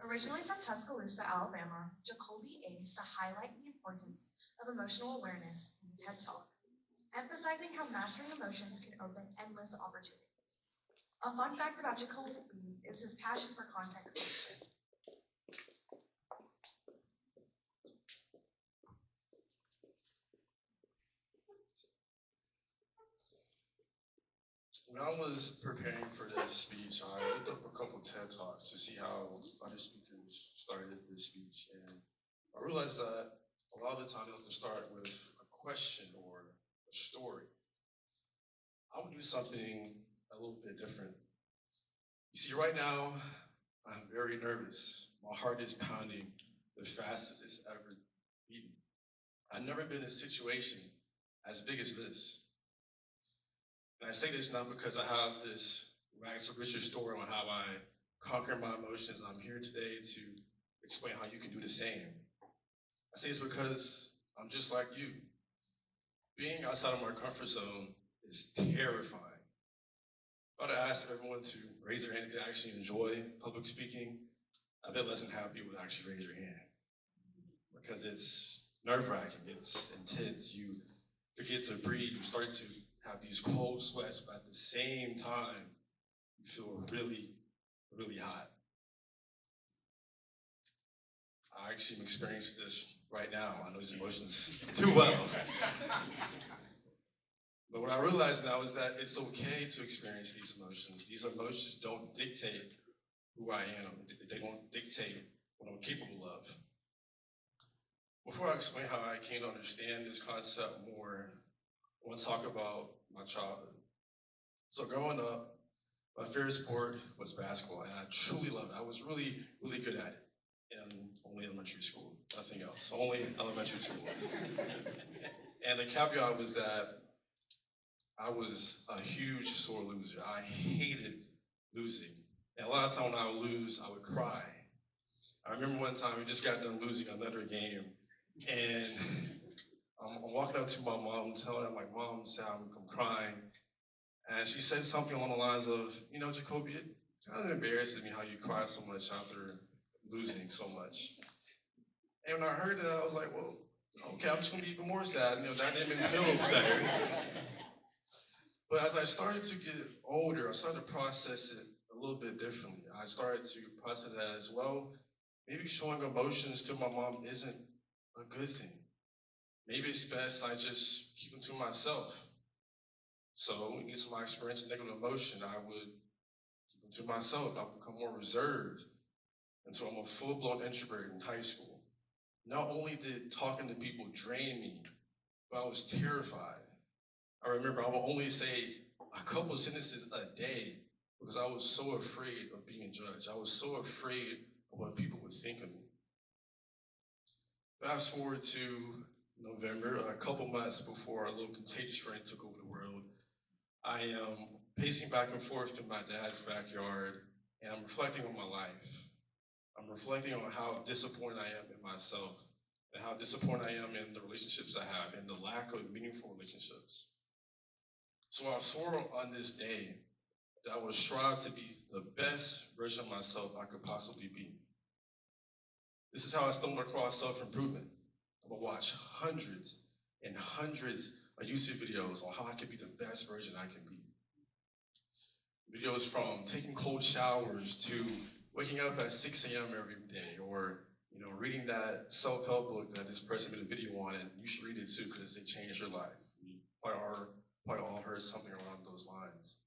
Originally from Tuscaloosa, Alabama, JaColby aims to highlight the importance of emotional awareness in the TED Talk, emphasizing how mastering emotions can open endless opportunities. A fun fact about JaColby is his passion for content creation. When I was preparing for this speech, I looked up a couple TED Talks to see how other speakers started this speech, and I realized that a lot of the time they have to start with a question or a story. I would do something a little bit different. You see, right now, I'm very nervous. My heart is pounding the fastest it's ever beaten. I've never been in a situation as big as this. And I say this not because I have this rags to riches story on how I conquer my emotions. I'm here today to explain how you can do the same. I say this because I'm just like you. Being outside of my comfort zone is terrifying. If I'd ask everyone to raise their hand if they actually enjoy public speaking, I bet less than half of people would actually raise their hand. Because it's nerve-wracking, it's intense. You forget to breathe, you start to have these cold sweats, but at the same time, you feel really, really hot. I actually am experiencing this right now. I know these emotions too well. But what I realize now is that it's okay to experience these emotions. These emotions don't dictate who I am. They don't dictate what I'm capable of. Before I explain how I came to understand this concept more, I want to talk about my childhood. So growing up, my favorite sport was basketball, and I truly loved it. I was really, really good at it. And only elementary school, nothing else. Only elementary school. And the caveat was that I was a huge sore loser. I hated losing. And a lot of times when I would lose, I would cry. I remember one time we just got done losing another game, and I'm walking up to my mom, telling her, I'm like, Mom, I'm crying. And she said something along the lines of, you know, JaColby, it kind of embarrasses me how you cry so much after losing so much. And when I heard that, I was like, well, okay, I'm just gonna be even more sad. You know, that didn't make me feel better. But as I started to get older, I started to process it a little bit differently. I started to process that as well. Maybe showing emotions to my mom isn't a good thing. Maybe it's best I just keep them to myself. So, in my experience of negative emotion, I would keep them to myself. I would become more reserved until I'm a full-blown introvert in high school. Not only did talking to people drain me, but I was terrified. I remember I would only say a couple sentences a day because I was so afraid of being judged. I was so afraid of what people would think of me. Fast forward to November, a couple months before a little contagious strain took over the world. I am pacing back and forth in my dad's backyard, and I'm reflecting on my life. I'm reflecting on how disappointed I am in myself, and how disappointed I am in the relationships I have, and the lack of meaningful relationships. So I swore on this day that I would strive to be the best version of myself I could possibly be. This is how I stumbled across self-improvement. I would watch hundreds and hundreds of YouTube videos on how I could be the best version I can be. Videos from taking cold showers to waking up at 6 a.m. every day, or reading that self-help book that this person made a video on, and you should read it too because it changed your life. You probably all heard something along those lines.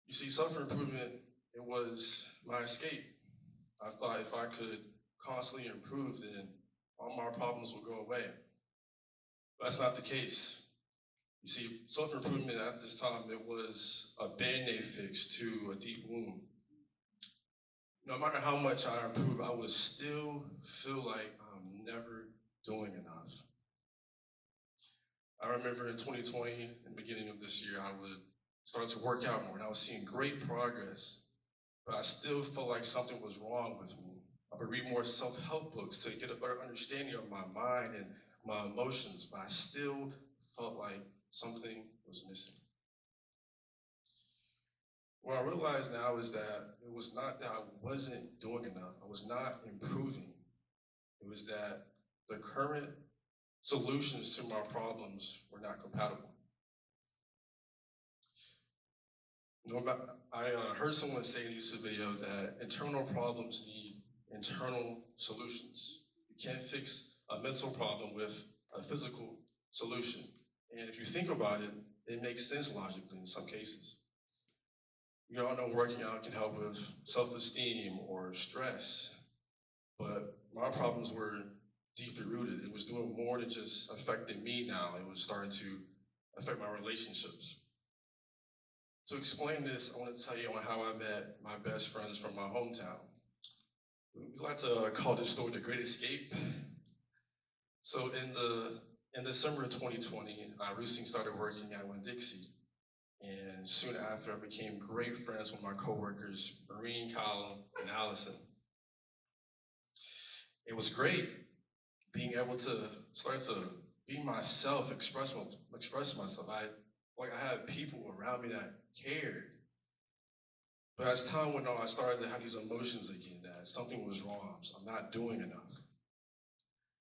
You see, self-improvement, it was my escape. I thought if I could constantly improve, then all my problems would go away. But that's not the case. You see, self-improvement at this time, it was a Band-Aid fix to a deep wound. No matter how much I improve, I would still feel like I'm never doing enough. I remember in 2020, in the beginning of this year, I would start to work out more, and I was seeing great progress, but I still felt like something was wrong with me. I would read more self-help books to get a better understanding of my mind and my emotions, but I still felt like something was missing. What I realize now is that it was not that I wasn't doing was not improving. It was that the current solutions to my problems were not compatible. I heard someone say in a YouTube video that internal problems need internal solutions. You can't fix a mental problem with a physical solution. And if you think about it, it makes sense logically in some cases. We all know working out can help with self-esteem or stress, but my problems were deeply rooted. It was doing more than just affecting me now. It was starting to affect my relationships. To explain this, I want to tell you on how I met my best friends from my hometown. We like to call this story the Great Escape. So in December of 2020, I recently started working at Winn-Dixie. And soon after, I became great friends with my coworkers, Maureen, Kyle, and Allison. It was great being able to start to be myself, express myself. I had people around me that cared. But as time went on, I started to have these emotions again that something was wrong, so I'm not doing enough.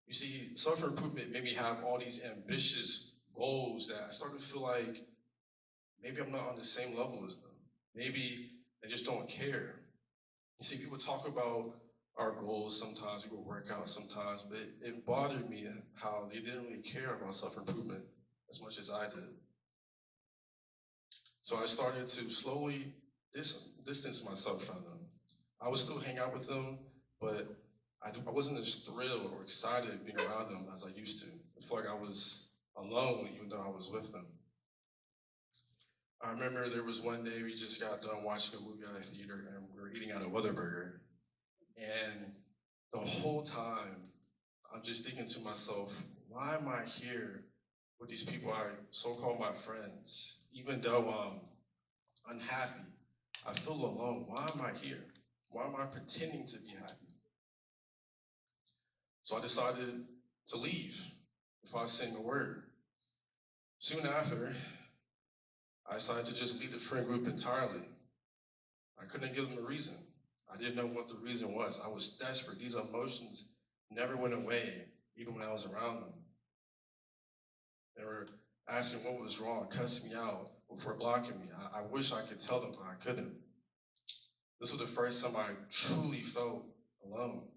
You see, self-improvement made me have all these ambitious goals that I started to feel like maybe I'm not on the same level as them. Maybe they just don't care. You see, people talk about our goals sometimes, we would work out sometimes, but it bothered me how they didn't really care about self-improvement as much as I did. So I started to slowly distance myself from them. I would still hang out with them, but I wasn't as thrilled or excited being around them as I used to. I felt like I was alone even though I was with them. I remember there was one day we just got done watching a movie at a theater and we were eating at a Whataburger. And the whole time, I'm just thinking to myself, why am I here with these people I so-called my friends? Even though I'm unhappy, I feel alone. Why am I here? Why am I pretending to be happy? So I decided to leave without saying a word. Soon after, I decided to just leave the friend group entirely. I couldn't give them a reason. I didn't know what the reason was. I was desperate. These emotions never went away, even when I was around them. They were asking what was wrong, cussing me out before blocking me. I wish I could tell them, but I couldn't. This was the first time I truly felt alone.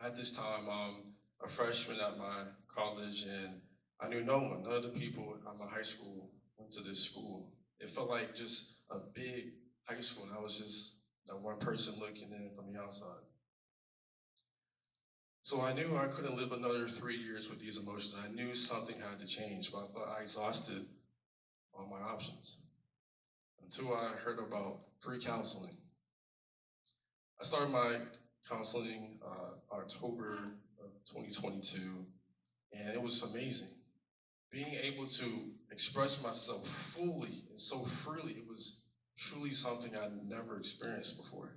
At this time, I'm a freshman at my college, and I knew no one. None of the people at my high school went to this school. It felt like just a big high school, and I was just that one person looking in from the outside. So I knew I couldn't live another 3 years with these emotions. I knew something had to change, but I thought I exhausted all my options until I heard about free counseling. I started my counseling October of 2022, and it was amazing. Being able to express myself fully and so freely, it was truly something I'd never experienced before.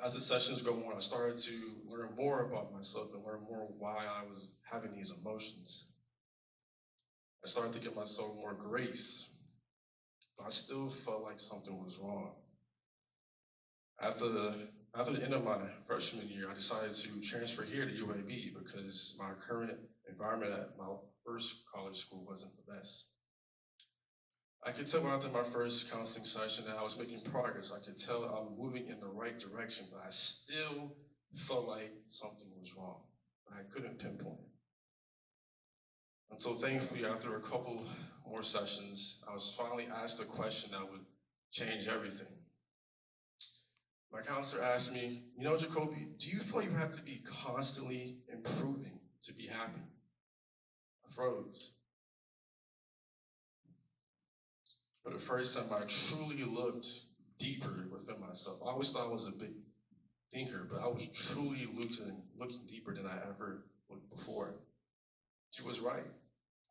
As the sessions go on, I started to learn more about myself and learn more why I was having these emotions. I started to give myself more grace, but I still felt like something was wrong. After the end of my freshman year, I decided to transfer here to UAB because my current environment at my first college school wasn't the best. I could tell after my first counseling session that I was making progress. I could tell I'm moving in the right direction, but I still felt like something was wrong. I couldn't pinpoint it. Until thankfully, after a couple more sessions, I was finally asked a question that would change everything. My counselor asked me, you know, JaColby, do you feel like you have to be constantly improving to be happy? I froze. For the first time, I truly looked deeper within myself. I always thought I was a big thinker, but I was truly looking deeper than I ever looked before. She was right.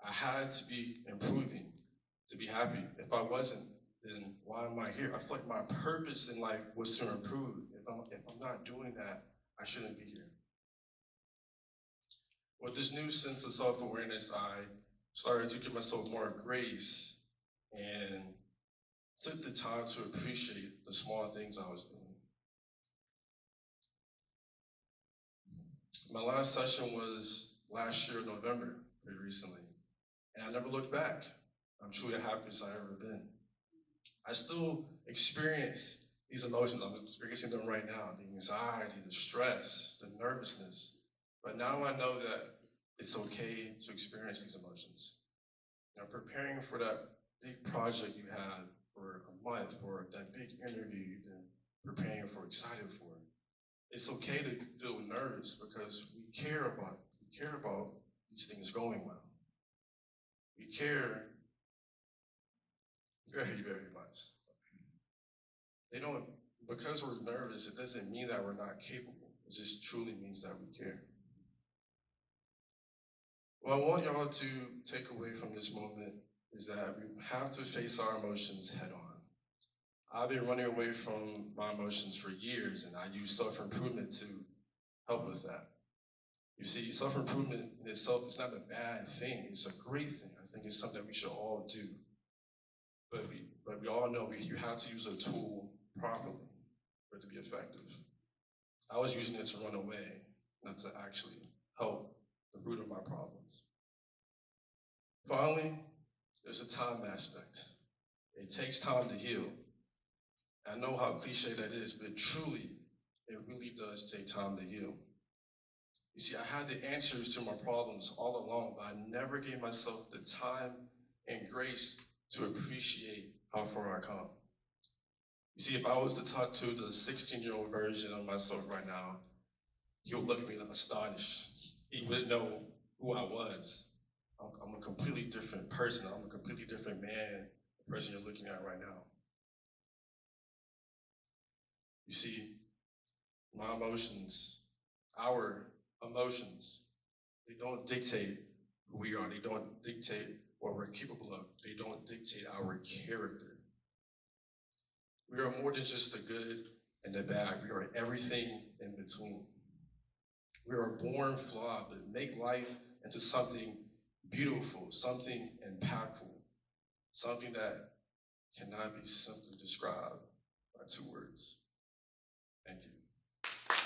I had to be improving to be happy. If I wasn't, then why am I here? I feel like my purpose in life was to improve. If I'm not doing that, I shouldn't be here. With this new sense of self-awareness, I started to give myself more grace and took the time to appreciate the small things I was doing. My last session was last year in November, pretty recently, and I never looked back. I'm truly the happiest I've ever been. I still experience these emotions. I'm experiencing them right now, the anxiety, the stress, the nervousness. But now I know that it's okay to experience these emotions. Now, preparing for that big project you had for a month, or that big interview you've been preparing for, excited for, it's okay to feel nervous because we care about these things going well. We care very, very much. They don't, because we're nervous, it doesn't mean that we're not capable. It just truly means that we care. What I want y'all to take away from this moment is that we have to face our emotions head on. I've been running away from my emotions for years, and I use self-improvement to help with that. You see, self-improvement in itself is not a bad thing. It's a great thing. I think it's something that we should all do. But we all know you have to use a tool properly for it to be effective. I was using it to run away, not to actually help the root of my problems. Finally, there's a time aspect. It takes time to heal. I know how cliche that is, but truly, it really does take time to heal. You see, I had the answers to my problems all along, but I never gave myself the time and grace to appreciate how far I come. You see, if I was to talk to the 16-year-old version of myself right now, he would look at me astonished. He wouldn't know who I was. I'm a completely different person. I'm a completely different man, the person you're looking at right now. You see, my emotions, our emotions, they don't dictate who we are. They don't dictate what we're capable of. They don't dictate our character. We are more than just the good and the bad. We are everything in between. We are born flawed, but make life into something beautiful, something impactful, something that cannot be simply described by 2 words. Thank you.